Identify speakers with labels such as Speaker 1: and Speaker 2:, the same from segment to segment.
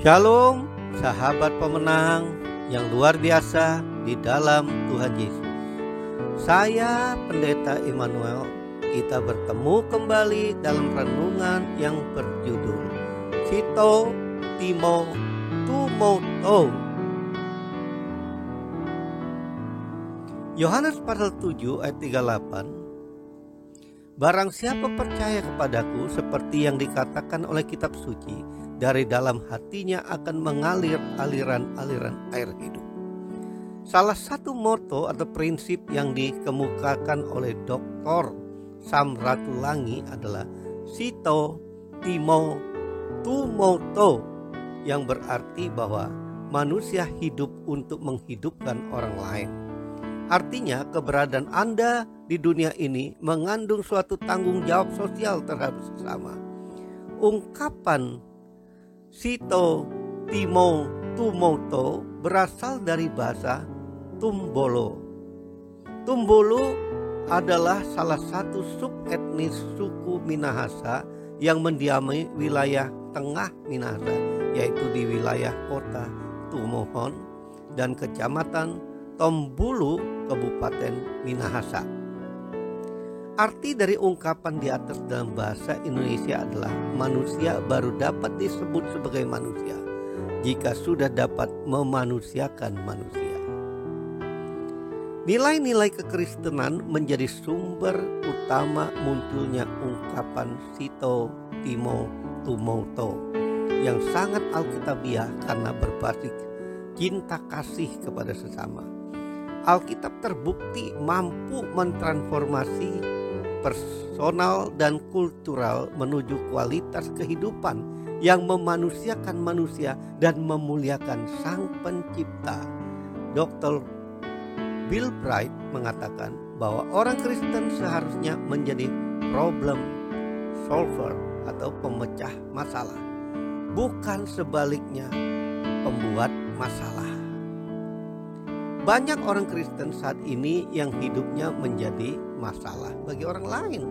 Speaker 1: Shalom, sahabat pemenang yang luar biasa di dalam Tuhan Yesus. Saya Pendeta Immanuel. Kita bertemu kembali dalam renungan yang berjudul Cito Timo Tumoto. Yohanes pasal 7 ayat 38. Barang siapa percaya kepadaku seperti yang dikatakan oleh kitab suci, dari dalam hatinya akan mengalir aliran-aliran air hidup. Salah satu moto atau prinsip yang dikemukakan oleh Dr. Samratulangi adalah Cito Timo Tumoto, yang berarti bahwa manusia hidup untuk menghidupkan orang lain. Artinya keberadaan Anda di dunia ini mengandung suatu tanggung jawab sosial terhadap sesama. Ungkapan Cito Timo Tumoto berasal dari bahasa Tumbolo. Tumbolo adalah salah satu subetnis suku Minahasa yang mendiami wilayah tengah Minahasa, yaitu di wilayah kota Tumohon dan kecamatan Tombulu, Kabupaten Minahasa. Arti dari ungkapan di atas dalam bahasa Indonesia adalah manusia baru dapat disebut sebagai manusia jika sudah dapat memanusiakan manusia. Nilai-nilai kekristenan menjadi sumber utama munculnya ungkapan Cito Timo Tumoto yang sangat alkitabiah karena berbasis cinta kasih kepada sesama. Alkitab terbukti mampu mentransformasi personal dan kultural menuju kualitas kehidupan yang memanusiakan manusia dan memuliakan Sang Pencipta. Dr. Bill Bright mengatakan bahwa orang Kristen seharusnya menjadi problem solver atau pemecah masalah, bukan sebaliknya pembuat masalah. Banyak orang Kristen saat ini yang hidupnya menjadi masalah bagi orang lain.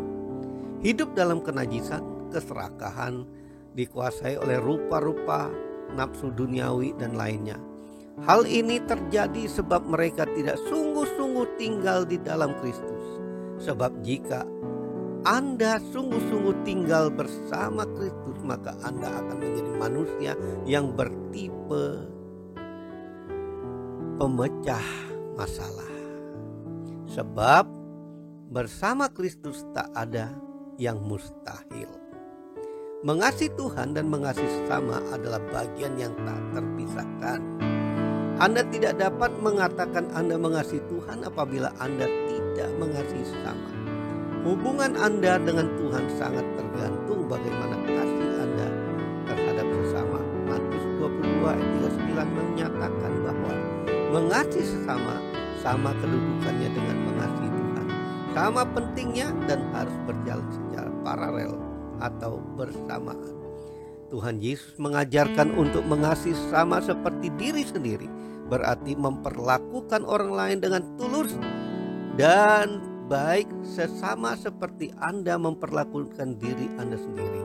Speaker 1: Hidup dalam kenajisan, keserakahan, dikuasai oleh rupa-rupa, nafsu duniawi dan lainnya. Hal ini terjadi sebab mereka tidak sungguh-sungguh tinggal di dalam Kristus. Sebab jika Anda sungguh-sungguh tinggal bersama Kristus, maka Anda akan menjadi manusia yang bertipe pemecah masalah. Sebab bersama Kristus tak ada yang mustahil. Mengasihi Tuhan dan mengasihi sesama adalah bagian yang tak terpisahkan. Anda tidak dapat mengatakan Anda mengasihi Tuhan apabila Anda tidak mengasihi sesama. Hubungan Anda dengan Tuhan sangat tergantung bagaimana kasih Anda terhadap sesama. Matius 22 ayat 39 menyatakan bahwa mengasihi sesama sama kedudukannya dengan mengasihi Tuhan. Sama pentingnya dan harus berjalan secara paralel atau bersamaan. Tuhan Yesus mengajarkan untuk mengasihi sesama seperti diri sendiri. Berarti memperlakukan orang lain dengan tulus dan baik sesama seperti Anda memperlakukan diri Anda sendiri.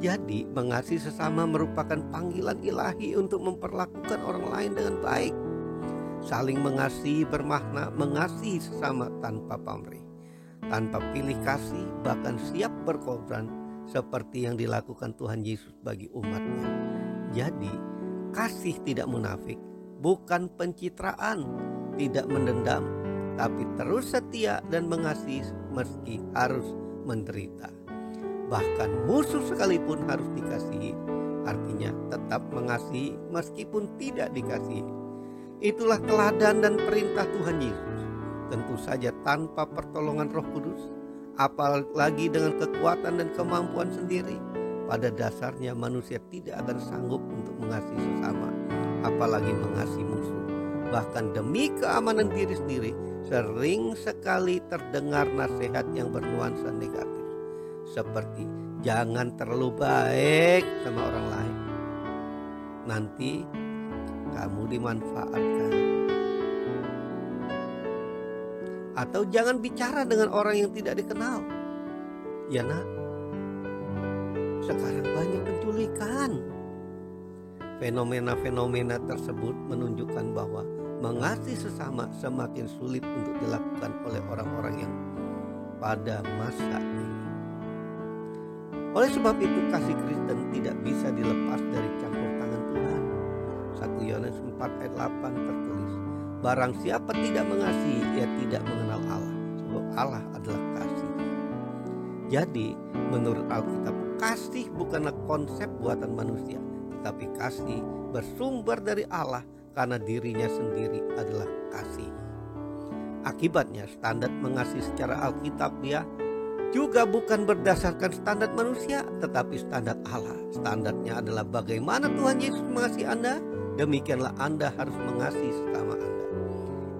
Speaker 1: Jadi mengasihi sesama merupakan panggilan ilahi untuk memperlakukan orang lain dengan baik. Saling mengasihi bermakna mengasihi sesama tanpa pamrih, tanpa pilih kasih, bahkan siap berkorban seperti yang dilakukan Tuhan Yesus bagi umatnya. Jadi kasih tidak munafik, bukan pencitraan, tidak mendendam, tapi terus setia dan mengasihi meski harus menderita. Bahkan musuh sekalipun harus dikasihi, artinya tetap mengasihi meskipun tidak dikasihi. Itulah teladan dan perintah Tuhan Yesus. Tentu saja tanpa pertolongan Roh Kudus, apalagi dengan kekuatan dan kemampuan sendiri. Pada dasarnya manusia tidak akan sanggup untuk mengasihi sesama, apalagi mengasihi musuh. Bahkan demi keamanan diri sendiri, sering sekali terdengar nasihat yang bernuansa negatif. Seperti jangan terlalu baik sama orang lain, nanti kamu dimanfaatkan. Atau jangan bicara dengan orang yang tidak dikenal. Ya nak, sekarang banyak penculikan. Fenomena-fenomena tersebut menunjukkan bahwa mengasihi sesama semakin sulit untuk dilakukan oleh orang-orang yang pada masa ini. Oleh sebab itu kasih Kristen tidak bisa dilepas dari campur tangan Tuhan. 1 Yohanes 4 ayat 8 tertulis, barang siapa tidak mengasihi, ia tidak mengenal Allah, sebab Allah adalah kasih. Jadi menurut Alkitab, kasih bukanlah konsep buatan manusia, tetapi kasih bersumber dari Allah karena dirinya sendiri adalah kasih. Akibatnya standar mengasihi secara Alkitabiah juga bukan berdasarkan standar manusia, tetapi standar Allah. Standarnya adalah bagaimana Tuhan Yesus mengasihi Anda, demikianlah Anda harus mengasihi sesama Anda.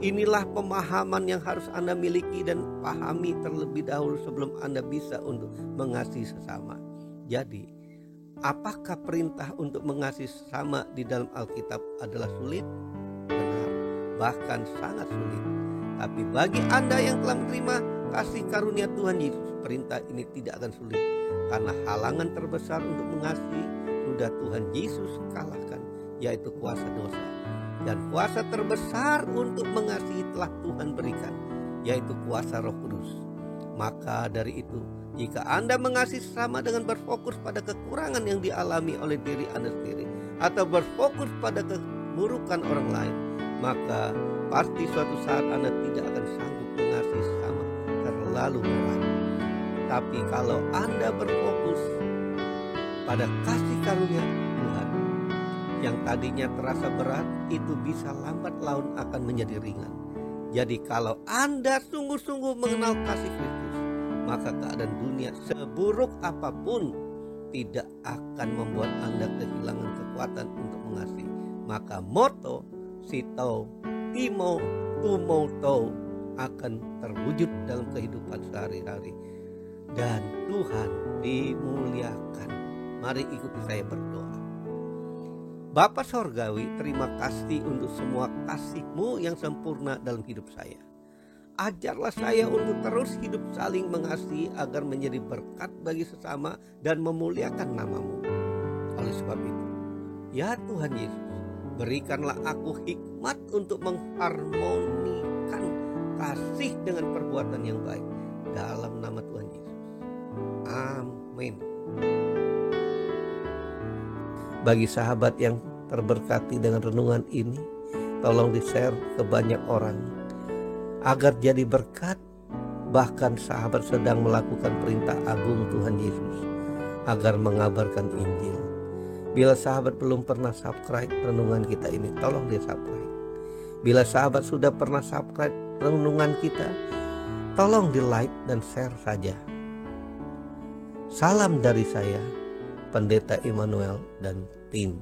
Speaker 1: Inilah pemahaman yang harus Anda miliki dan pahami terlebih dahulu sebelum Anda bisa untuk mengasihi sesama. Jadi, apakah perintah untuk mengasihi sesama di dalam Alkitab adalah sulit? Benar, bahkan sangat sulit. Tapi bagi Anda yang telah menerima kasih karunia Tuhan Yesus, perintah ini tidak akan sulit. Karena halangan terbesar untuk mengasihi sudah Tuhan Yesus kalahkan, yaitu kuasa dosa. Dan kuasa terbesar untuk mengasihi telah Tuhan berikan, yaitu kuasa Roh Kudus. Maka dari itu, jika Anda mengasihi sesama dengan berfokus pada kekurangan yang dialami oleh diri Anda sendiri, atau berfokus pada keburukan orang lain, maka pasti suatu saat Anda tidak akan sanggup mengasihi sesama, terlalu berat. Tapi kalau Anda berfokus pada kasih karunia Tuhan, yang tadinya terasa berat, itu bisa lambat laun akan menjadi ringan. Jadi kalau Anda sungguh-sungguh mengenal kasih Kristus, maka keadaan dunia seburuk apapun tidak akan membuat Anda kehilangan kekuatan untuk mengasihi. Maka motto Sito Timo Tumoto akan terwujud dalam kehidupan sehari-hari, dan Tuhan dimuliakan. Mari ikuti saya berdoa. Bapa Sorgawi, terima kasih untuk semua kasih-Mu yang sempurna dalam hidup saya. Ajarlah saya untuk terus hidup saling mengasihi agar menjadi berkat bagi sesama dan memuliakan nama-Mu. Oleh sebab itu, ya Tuhan Yesus, berikanlah aku hikmat untuk mengharmonikan kasih dengan perbuatan yang baik. Dalam nama Tuhan Yesus. Amin. Bagi sahabat yang terberkati dengan renungan ini, tolong di-share ke banyak orang agar jadi berkat. Bahkan sahabat sedang melakukan perintah agung Tuhan Yesus agar mengabarkan Injil. Bila sahabat belum pernah subscribe renungan kita ini, tolong di-subscribe. Bila sahabat sudah pernah subscribe renungan kita, tolong di-like dan share saja. Salam dari saya, Pendeta Immanuel dan tim.